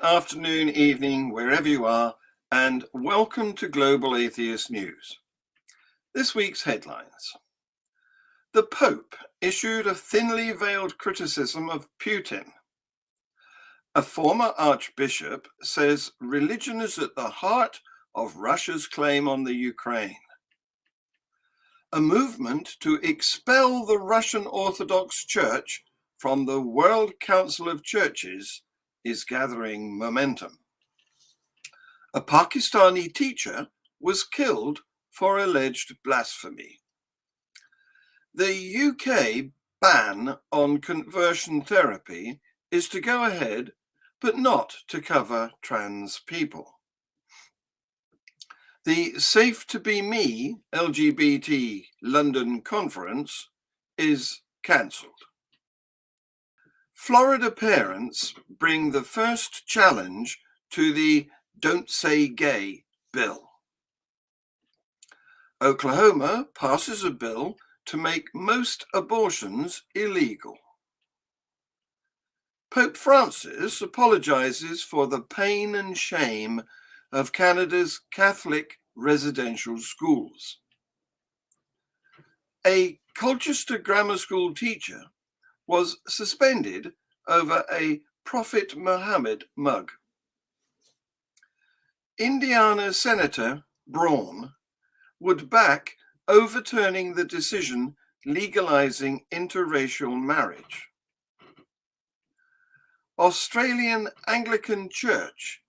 afternoon, evening, wherever you are, and welcome to Global Atheist News. This week's headlines. The Pope issued a thinly veiled criticism of Putin. A former Archbishop says religion is at the heart of Russia's claim on the Ukraine. A movement to expel the Russian Orthodox Church from the World Council of Churches is gathering momentum. A Pakistani teacher was killed for alleged blasphemy. The UK ban on conversion therapy is to go ahead, but not to cover trans people. The Safe to Be Me LGBT London conference is cancelled. Florida parents bring the first challenge to the Don't Say Gay bill. Oklahoma passes a bill to make most abortions illegal. Pope Francis apologises for the pain and shame of Canada's Catholic residential schools. A Colchester grammar school teacher was suspended over a Prophet Muhammad mug. Indiana Senator Braun would back overturning the decision legalizing interracial marriage. Australian Anglican Church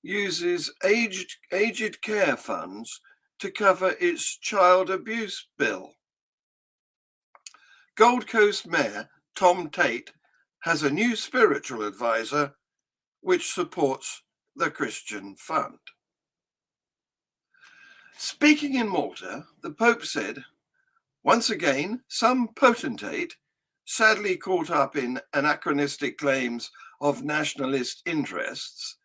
uses aged care funds to cover its child abuse bill. Gold Coast Mayor Tom Tate has a new spiritual advisor which supports the Christian Fund. Speaking in Malta, the Pope said, once again, some potentate, sadly caught up in anachronistic claims of nationalist interests,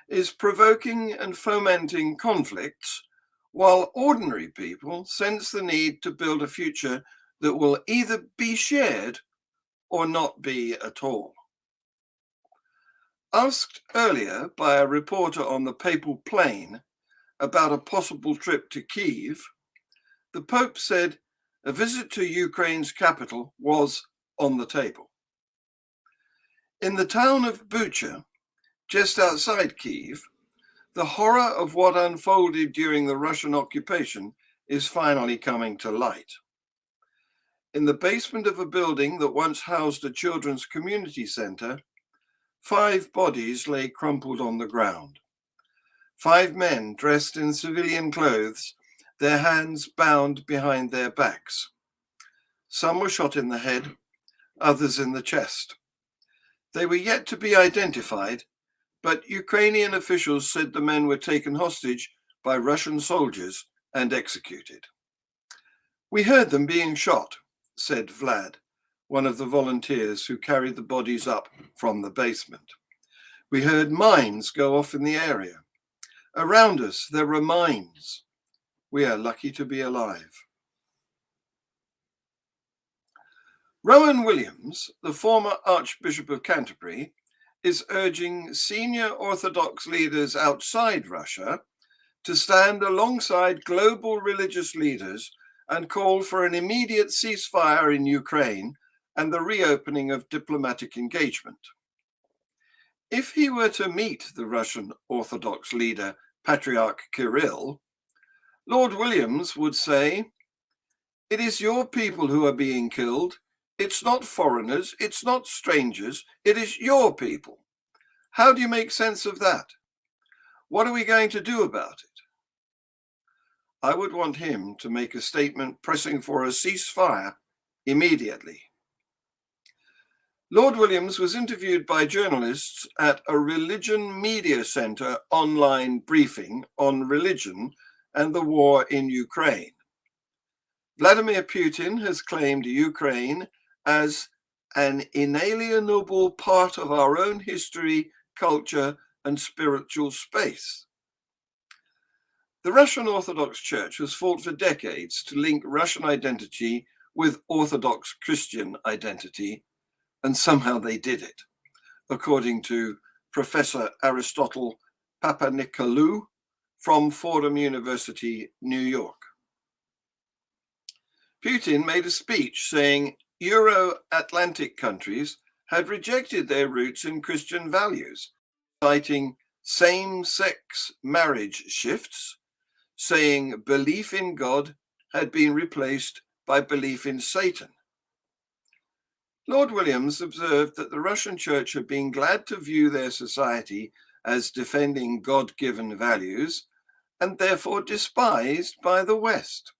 is provoking and fomenting conflicts, while ordinary people sense the need to build a future that will either be shared or not be at all. Asked earlier by a reporter on the papal plane about a possible trip to Kyiv, the Pope said a visit to Ukraine's capital was on the table. In the town of Bucha, just outside Kyiv, the horror of what unfolded during the Russian occupation is finally coming to light. In the basement of a building that once housed a children's community center, 5 bodies lay crumpled on the ground. 5 men dressed in civilian clothes, their hands bound behind their backs. Some were shot in the head, others in the chest. They were yet to be identified, but Ukrainian officials said the men were taken hostage by Russian soldiers and executed. We heard them being shot, said Vlad, one of the volunteers who carried the bodies up from the basement. We heard mines go off in the area. Around us, there were mines. We are lucky to be alive. Rowan Williams, the former Archbishop of Canterbury, is urging senior Orthodox leaders outside Russia to stand alongside global religious leaders and call for an immediate ceasefire in Ukraine and the reopening of diplomatic engagement. If he were to meet the Russian Orthodox leader, Patriarch Kirill, Lord Williams would say, "It is your people who are being killed. It's not foreigners, it's not strangers, it is your people. How do you make sense of that? What are we going to do about it?" I would want him to make a statement pressing for a ceasefire immediately. Lord Williams was interviewed by journalists at a Religion Media Centre online briefing on religion and the war in Ukraine. Vladimir Putin has claimed Ukraine as an inalienable part of our own history, culture, and spiritual space. The Russian Orthodox Church has fought for decades to link Russian identity with Orthodox Christian identity, and somehow they did it, according to Professor Aristotle Papanicolaou from Fordham University, New York. Putin made a speech saying Euro-Atlantic countries had rejected their roots in Christian values, citing same-sex marriage shifts, saying belief in God had been replaced by belief in Satan. Lord Williams observed that the Russian Church had been glad to view their society as defending God-given values and therefore despised by the West.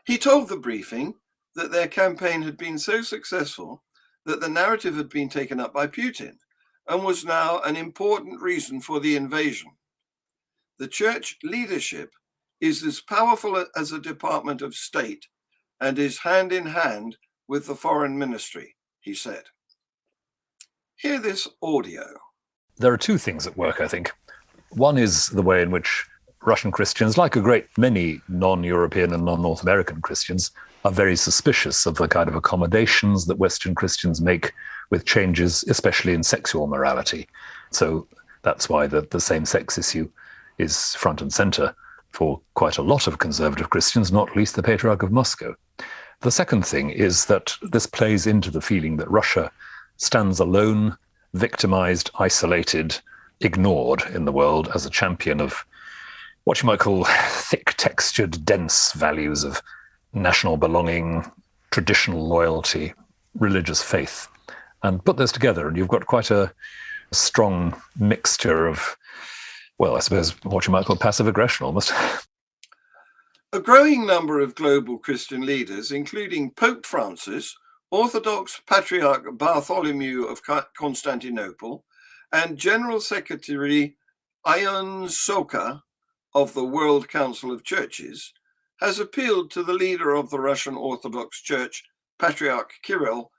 He told the briefing that their campaign had been so successful that the narrative had been taken up by Putin and was now an important reason for the invasion. The church leadership is as powerful as a Department of State and is hand in hand with the foreign ministry, he said. Hear this audio. There are two things at work, I think. One is the way in which Russian Christians, like a great many non-European and non-North American Christians, are very suspicious of the kind of accommodations that Western Christians make with changes, especially in sexual morality. So that's why the same-sex issue is front and center for quite a lot of conservative Christians, not least the Patriarch of Moscow. The second thing is that this plays into the feeling that Russia stands alone, victimized, isolated, ignored in the world as a champion of what you might call thick-textured, dense values of national belonging, traditional loyalty, religious faith. And put those together, and you've got quite a strong mixture of, well, I suppose what you might call passive aggression almost. A growing number of global Christian leaders, including Pope Francis, Orthodox Patriarch Bartholomew of Constantinople, and General Secretary Ion Soka of the World Council of Churches, has appealed to the leader of the Russian Orthodox Church, Patriarch Kirill,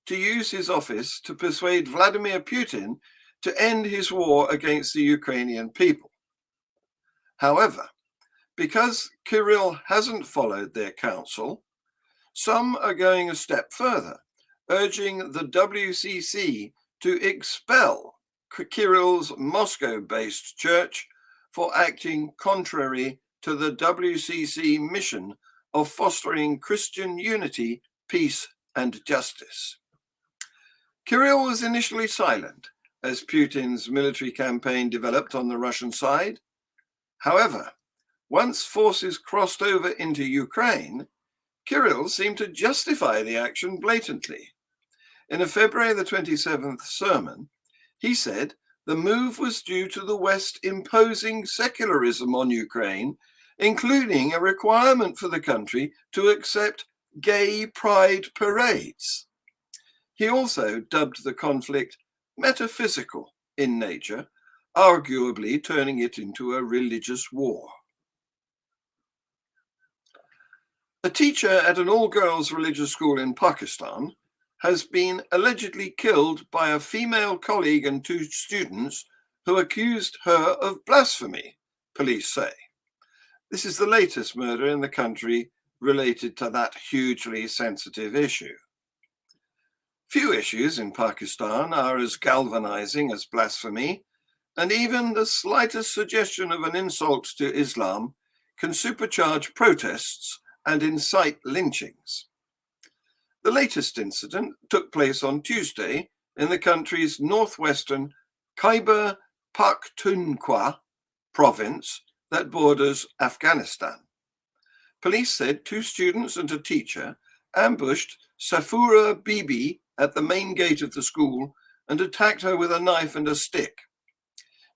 to use his office to persuade Vladimir Putin to end his war against the Ukrainian people. However, because Kirill hasn't followed their counsel, some are going a step further, urging the WCC to expel Kirill's Moscow-based church for acting contrary to the WCC mission of fostering Christian unity, peace, and justice. Kirill was initially silent as Putin's military campaign developed on the Russian side. However, once forces crossed over into Ukraine, Kirill seemed to justify the action blatantly. In a February the 27th sermon, he said the move was due to the West imposing secularism on Ukraine, including a requirement for the country to accept gay pride parades. He also dubbed the conflict metaphysical in nature, arguably turning it into a religious war. A teacher at an all-girls religious school in Pakistan has been allegedly killed by a female colleague and two students who accused her of blasphemy, police say. This is the latest murder in the country related to that hugely sensitive issue. Few issues in Pakistan are as galvanizing as blasphemy, and even the slightest suggestion of an insult to Islam can supercharge protests and incite lynchings. The latest incident took place on Tuesday in the country's northwestern Khyber Pakhtunkhwa province that borders Afghanistan. Police said two students and a teacher ambushed Safura Bibi at the main gate of the school and attacked her with a knife and a stick.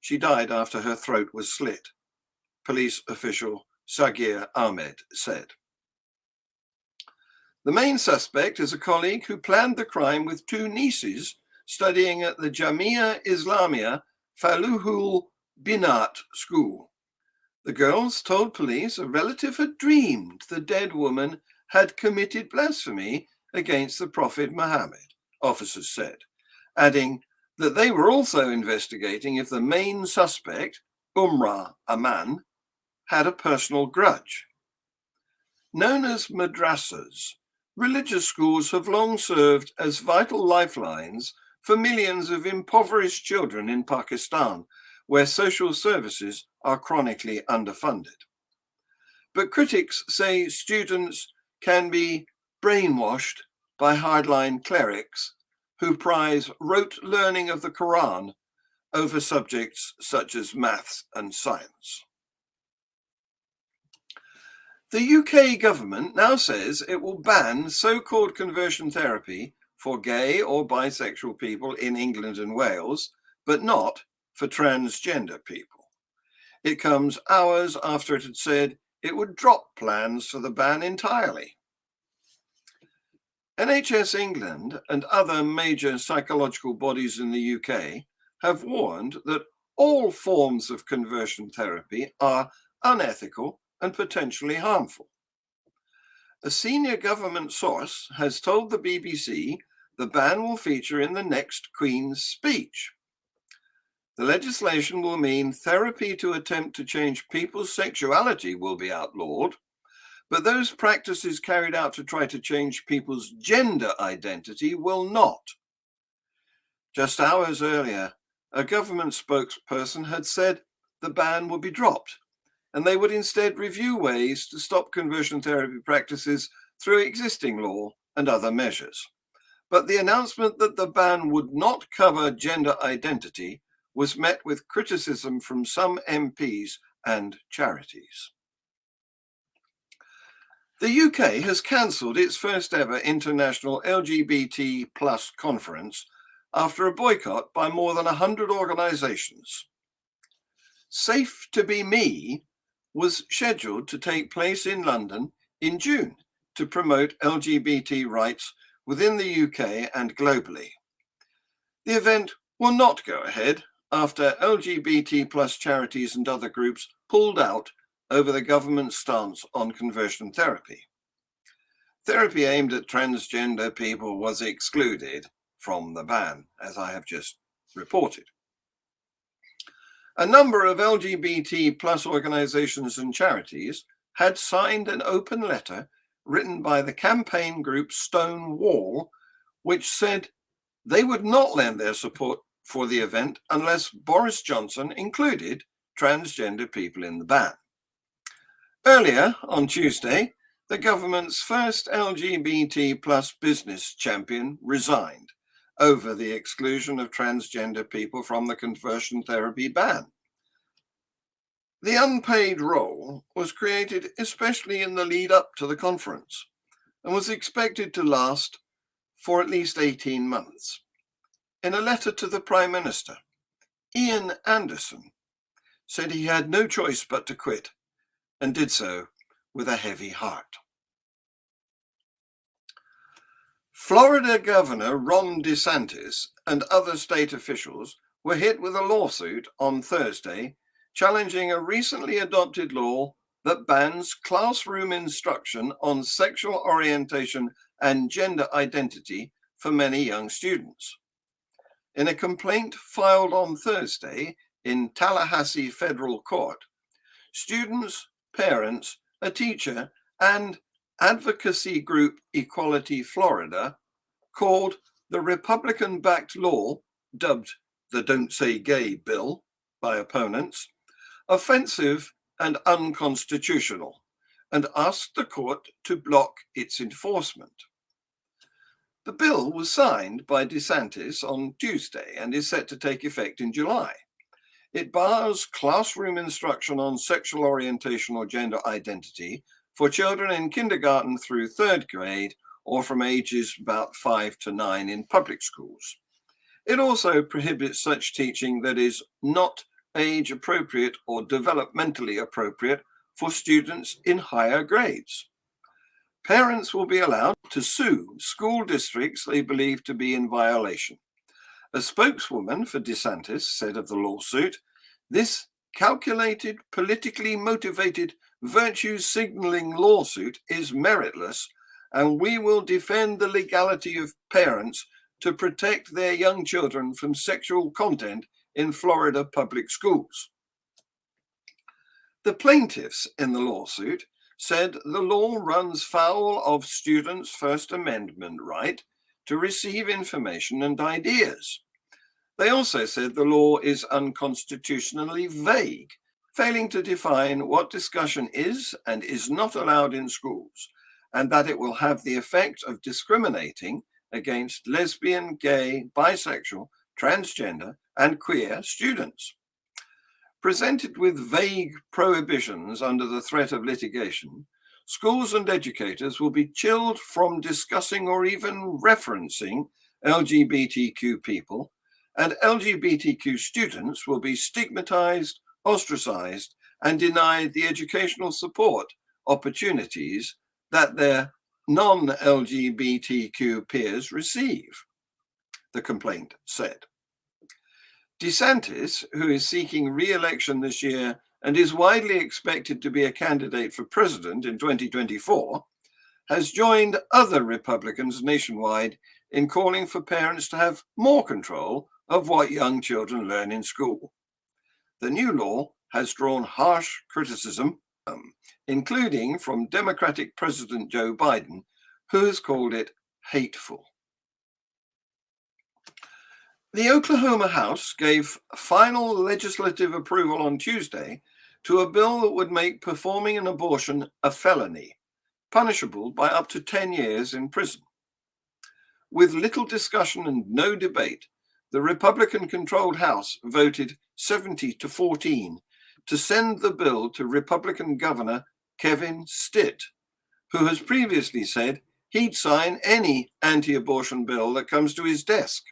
She died after her throat was slit, police official Sagir Ahmed said. The main suspect is a colleague who planned the crime with two nieces studying at the Jamia Islamia Faluhul Binat school. The girls told police a relative had dreamed the dead woman had committed blasphemy against the Prophet Muhammad, officers said, adding that they were also investigating if the main suspect, Umrah Aman, had a personal grudge. Known as madrasas, religious schools have long served as vital lifelines for millions of impoverished children in Pakistan, where social services are chronically underfunded. But critics say students can be brainwashed by hardline clerics who prize rote learning of the Quran over subjects such as maths and science. The UK government now says it will ban so-called conversion therapy for gay or bisexual people in England and Wales, but not for transgender people. It comes hours after it had said it would drop plans for the ban entirely. NHS England and other major psychological bodies in the UK have warned that all forms of conversion therapy are unethical and potentially harmful. A senior government source has told the BBC the ban will feature in the next Queen's speech. The legislation will mean therapy to attempt to change people's sexuality will be outlawed, but those practices carried out to try to change people's gender identity will not. Just hours earlier, a government spokesperson had said the ban would be dropped, and they would instead review ways to stop conversion therapy practices through existing law and other measures. But the announcement that the ban would not cover gender identity was met with criticism from some MPs and charities. The UK has cancelled its first ever international LGBT plus conference after a boycott by more than 100 organisations. Safe to Be Me was scheduled to take place in London in June to promote LGBT rights within the UK and globally. The event will not go ahead after LGBT plus charities and other groups pulled out over the government's stance on conversion therapy. Therapy aimed at transgender people was excluded from the ban, as I have just reported. A number of LGBT plus organisations and charities had signed an open letter written by the campaign group Stonewall, which said they would not lend their support for the event unless Boris Johnson included transgender people in the ban. Earlier on Tuesday, the government's first LGBT plus business champion resigned over the exclusion of transgender people from the conversion therapy ban. The unpaid role was created especially in the lead up to the conference and was expected to last for at least 18 months. In a letter to the Prime Minister, Ian Anderson said he had no choice but to quit and did so with a heavy heart. Florida Governor Ron DeSantis and other state officials were hit with a lawsuit on Thursday challenging a recently adopted law that bans classroom instruction on sexual orientation and gender identity for many young students. In a complaint filed on Thursday in Tallahassee Federal Court, students, parents, a teacher, and advocacy group Equality Florida called the Republican-backed law, dubbed the Don't Say Gay bill by opponents, offensive and unconstitutional, and asked the court to block its enforcement. The bill was signed by DeSantis on Tuesday and is set to take effect in July. It bars classroom instruction on sexual orientation or gender identity for children in kindergarten through third grade or from ages about 5 to 9 in public schools. It also prohibits such teaching that is not age appropriate or developmentally appropriate for students in higher grades. Parents will be allowed to sue school districts they believe to be in violation. A spokeswoman for DeSantis said of the lawsuit, "This calculated, politically motivated, virtue-signaling lawsuit is meritless, and we will defend the legality of parents to protect their young children from sexual content in Florida public schools." The plaintiffs in the lawsuit said the law runs foul of students' First Amendment right to receive information and ideas. They also said the law is unconstitutionally vague, failing to define what discussion is and is not allowed in schools, and that it will have the effect of discriminating against lesbian, gay, bisexual, transgender, and queer students. Presented with vague prohibitions under the threat of litigation, schools and educators will be chilled from discussing or even referencing LGBTQ people, and LGBTQ students will be stigmatized, ostracized, and denied the educational support opportunities that their non-LGBTQ peers receive, the complaint said. DeSantis, who is seeking re-election this year and is widely expected to be a candidate for president in 2024, has joined other Republicans nationwide in calling for parents to have more control of what young children learn in school. The new law has drawn harsh criticism, including from Democratic President Joe Biden, who has called it hateful. The Oklahoma House gave final legislative approval on Tuesday to a bill that would make performing an abortion a felony, punishable by up to 10 years in prison. With little discussion and no debate, the Republican-controlled House voted 70-14 to send the bill to Republican Governor Kevin Stitt, who has previously said he'd sign any anti-abortion bill that comes to his desk.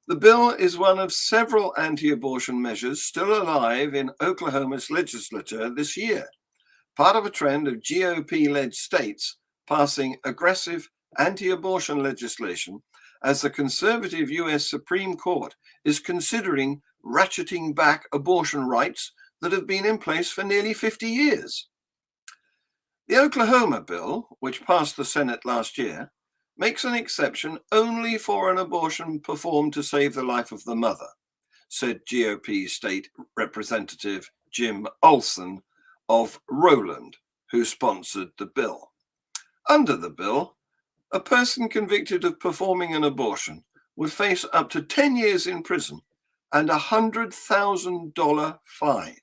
The bill is one of several anti-abortion measures still alive in Oklahoma's legislature this year, part of a trend of GOP-led states passing aggressive anti-abortion legislation as the conservative US Supreme Court is considering ratcheting back abortion rights that have been in place for nearly 50 years. The Oklahoma bill, which passed the Senate last year, makes an exception only for an abortion performed to save the life of the mother, said GOP State Representative Jim Olson of Rowland, who sponsored the bill. Under the bill, a person convicted of performing an abortion would face up to 10 years in prison and a $100,000 fine.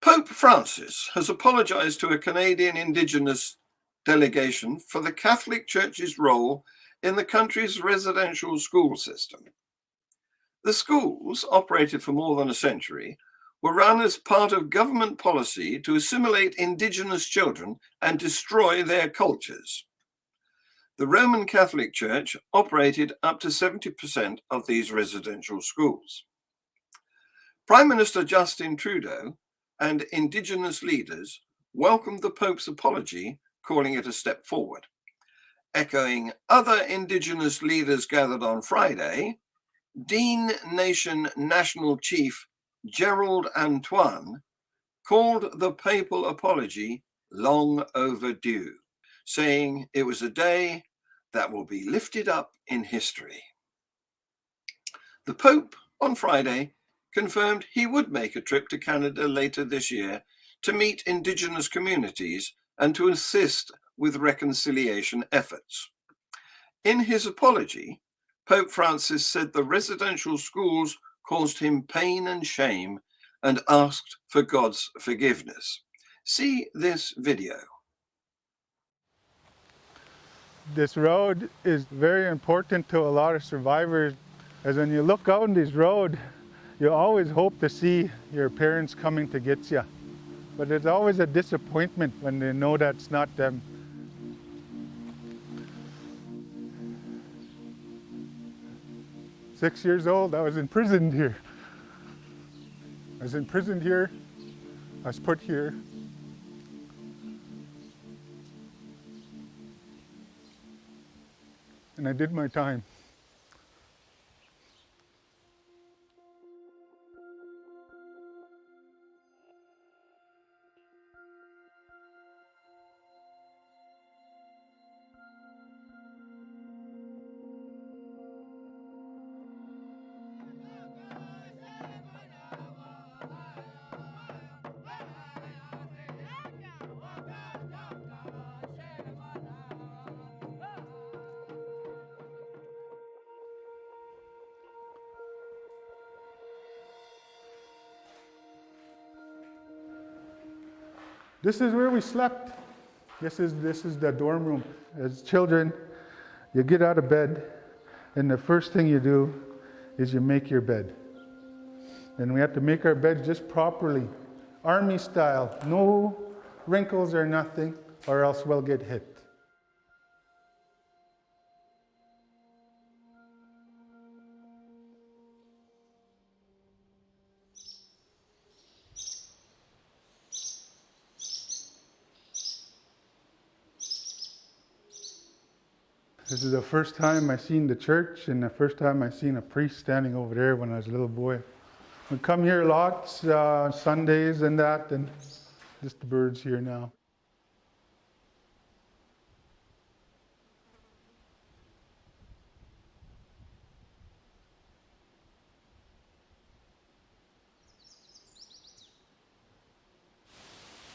Pope Francis has apologized to a Canadian Indigenous delegation for the Catholic Church's role in the country's residential school system. The schools, operated for more than a century, were run as part of government policy to assimilate Indigenous children and destroy their cultures. The Roman Catholic Church operated up to 70% of these residential schools. Prime Minister Justin Trudeau and Indigenous leaders welcomed the Pope's apology, calling it a step forward. Echoing other Indigenous leaders gathered on Friday, Dean Nation National Chief Gerald Antoine called the papal apology long overdue, saying it was a day that will be lifted up in history. The Pope, on Friday, confirmed he would make a trip to Canada later this year to meet Indigenous communities and to assist with reconciliation efforts. In his apology, Pope Francis said the residential schools caused him pain and shame and asked for God's forgiveness. See this video. This road is very important to a lot of survivors, as when you look out on this road, you always hope to see your parents coming to get you. But it's always a disappointment when they know that's not them. "6 years old, I was imprisoned here. I was imprisoned here, I was put here. And I did my time." This is where we slept. This is the dorm room. As children, you get out of bed, and the first thing you do is you make your bed. And we have to make our bed just properly, army style, no wrinkles or nothing, or else we'll get hit. This is the first time I seen the church, and the first time I seen a priest standing over there when I was a little boy. We come here lots, Sundays and that, and just the birds here now.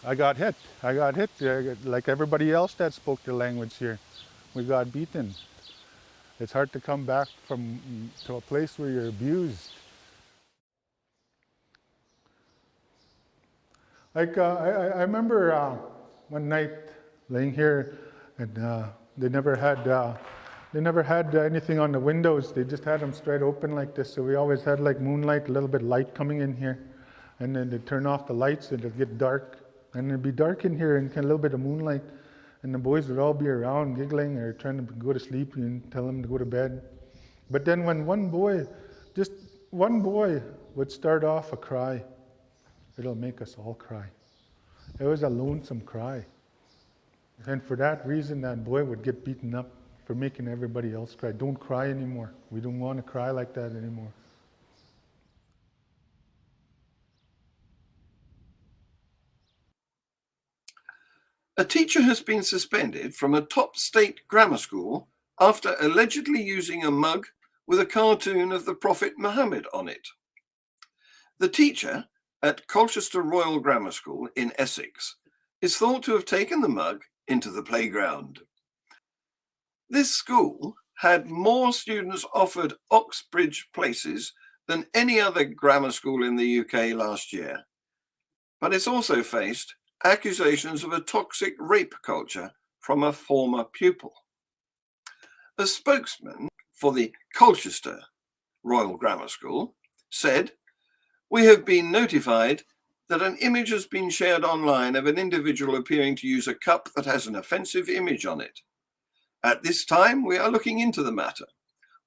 I got hit, like everybody else that spoke the language here. We got beaten. It's hard to come back to a place where you're abused. Like I remember one night laying here, and they never had anything on the windows. They just had them straight open like this. So we always had like moonlight, a little bit light coming in here, and then they'd turn off the lights and it'd get dark, and it'd be dark in here and a little bit of moonlight. And the boys would all be around giggling or trying to go to sleep and tell them to go to bed. But then when just one boy would start off a cry, it'll make us all cry. It was a lonesome cry. And for that reason, that boy would get beaten up for making everybody else cry. Don't cry anymore. We don't want to cry like that anymore. A teacher has been suspended from a top state grammar school after allegedly using a mug with a cartoon of the Prophet Muhammad on it. The teacher at Colchester Royal Grammar School in Essex is thought to have taken the mug into the playground. This school had more students offered Oxbridge places than any other grammar school in the UK last year, but it's also faced accusations of a toxic rape culture from a former pupil. A spokesman for the Colchester Royal Grammar School said, "We have been notified that an image has been shared online of an individual appearing to use a cup that has an offensive image on it. At this time, we are looking into the matter.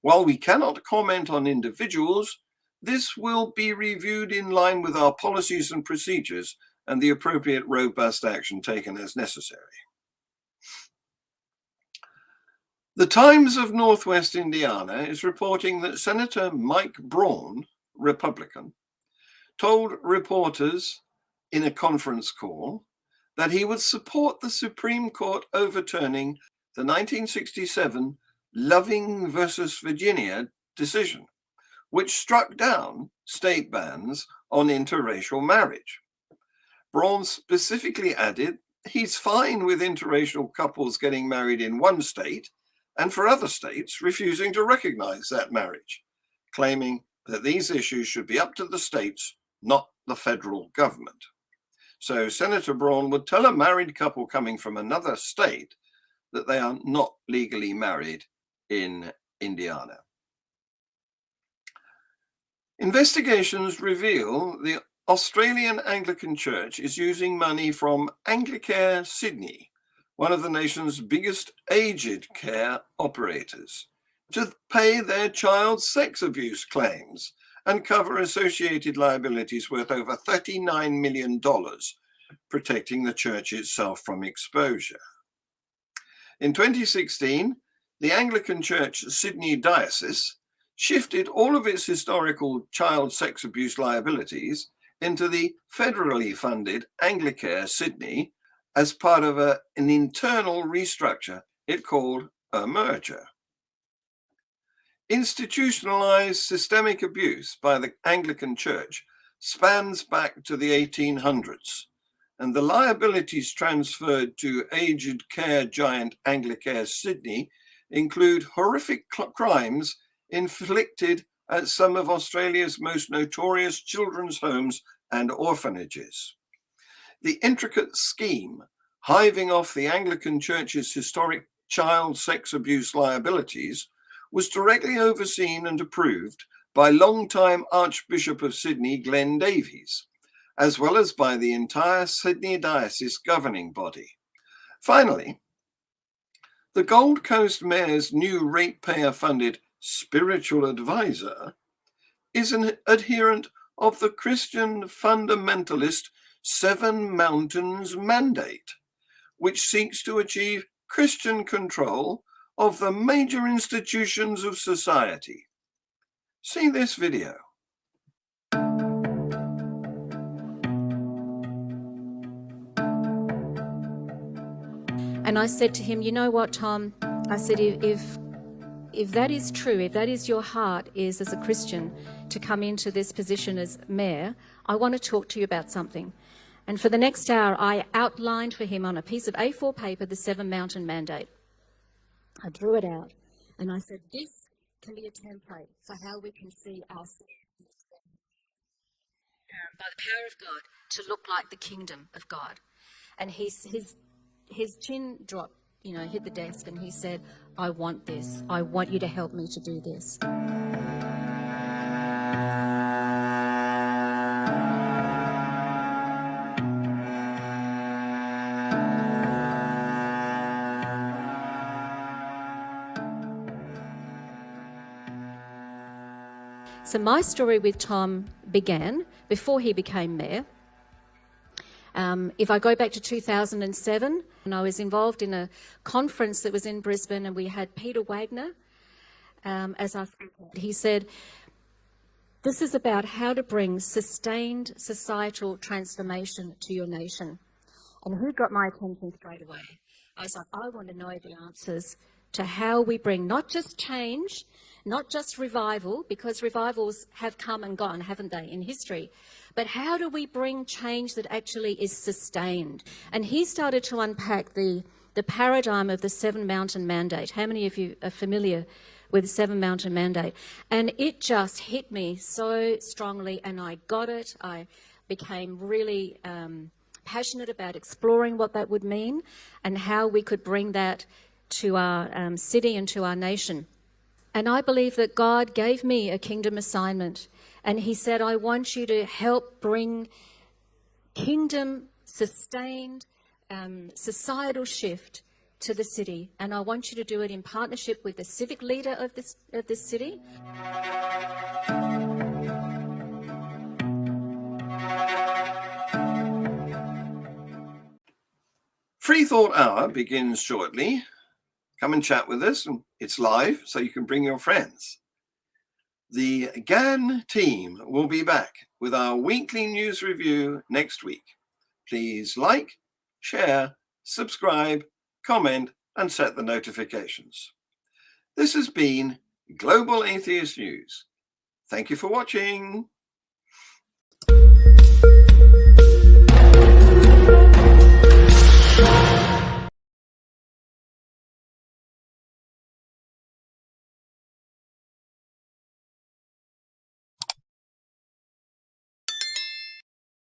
While we cannot comment on individuals, this will be reviewed in line with our policies and procedures and the appropriate robust action taken as necessary." The Times of Northwest Indiana is reporting that Senator Mike Braun, Republican, told reporters in a conference call that he would support the Supreme Court overturning the 1967 Loving versus Virginia decision, which struck down state bans on interracial marriage. Braun specifically added he's fine with interracial couples getting married in one state and for other states refusing to recognize that marriage, claiming that these issues should be up to the states, not the federal government. So Senator Braun would tell a married couple coming from another state that they are not legally married in Indiana. Investigations reveal the Australian Anglican Church is using money from Anglicare Sydney, one of the nation's biggest aged care operators, to pay their child sex abuse claims and cover associated liabilities worth over $39 million, protecting the church itself from exposure. In 2016, the Anglican Church Sydney Diocese shifted all of its historical child sex abuse liabilities into the federally funded Anglicare Sydney as part of an internal restructure it called a merger. Institutionalized systemic abuse by the Anglican Church spans back to the 1800s, and the liabilities transferred to aged care giant Anglicare Sydney include horrific crimes inflicted at some of Australia's most notorious children's homes and orphanages. The intricate scheme hiving off the Anglican Church's historic child sex abuse liabilities was directly overseen and approved by longtime Archbishop of Sydney, Glenn Davies, as well as by the entire Sydney Diocese governing body. Finally, the Gold Coast Mayor's new ratepayer-funded spiritual advisor is an adherent of the Christian fundamentalist Seven Mountains mandate, which seeks to achieve Christian control of the major institutions of society. See this video. And I said to him, you know what, Tom? I said, if that is true, if that is your heart is as a Christian to come into this position as mayor, I want to talk to you about something. And for the next hour, I outlined for him on a piece of A4 paper the Seven Mountain Mandate. I drew it out and I said, this can be a template for how we can see ourselves by the power of God to look like the kingdom of God. And his chin dropped, hit the desk, and he said, I want this. I want you to help me to do this. So my story with Tom began before he became mayor. If I go back to 2007, and I was involved in a conference that was in Brisbane, and we had Peter Wagner as our speaker. He said, this is about how to bring sustained societal transformation to your nation. And who got my attention straight away? I was like, I want to know the answers to how we bring not just change, not just revival, because revivals have come and gone, haven't they, in history, but how do we bring change that actually is sustained? And he started to unpack the paradigm of the Seven Mountain Mandate. How many of you are familiar with the Seven Mountain Mandate? And it just hit me so strongly, and I got it. I became really passionate about exploring what that would mean and how we could bring that to our city and to our nation. And I believe that God gave me a kingdom assignment, and he said, I want you to help bring kingdom sustained societal shift to the city, and I want you to do it in partnership with the civic leader of this city. Free Thought Hour begins shortly. Come and chat with us, and it's live, so you can bring your friends. The GAN team will be back with our weekly news review next week. Please like, share, subscribe, comment, and set the notifications. This has been Global Atheist News. Thank you for watching.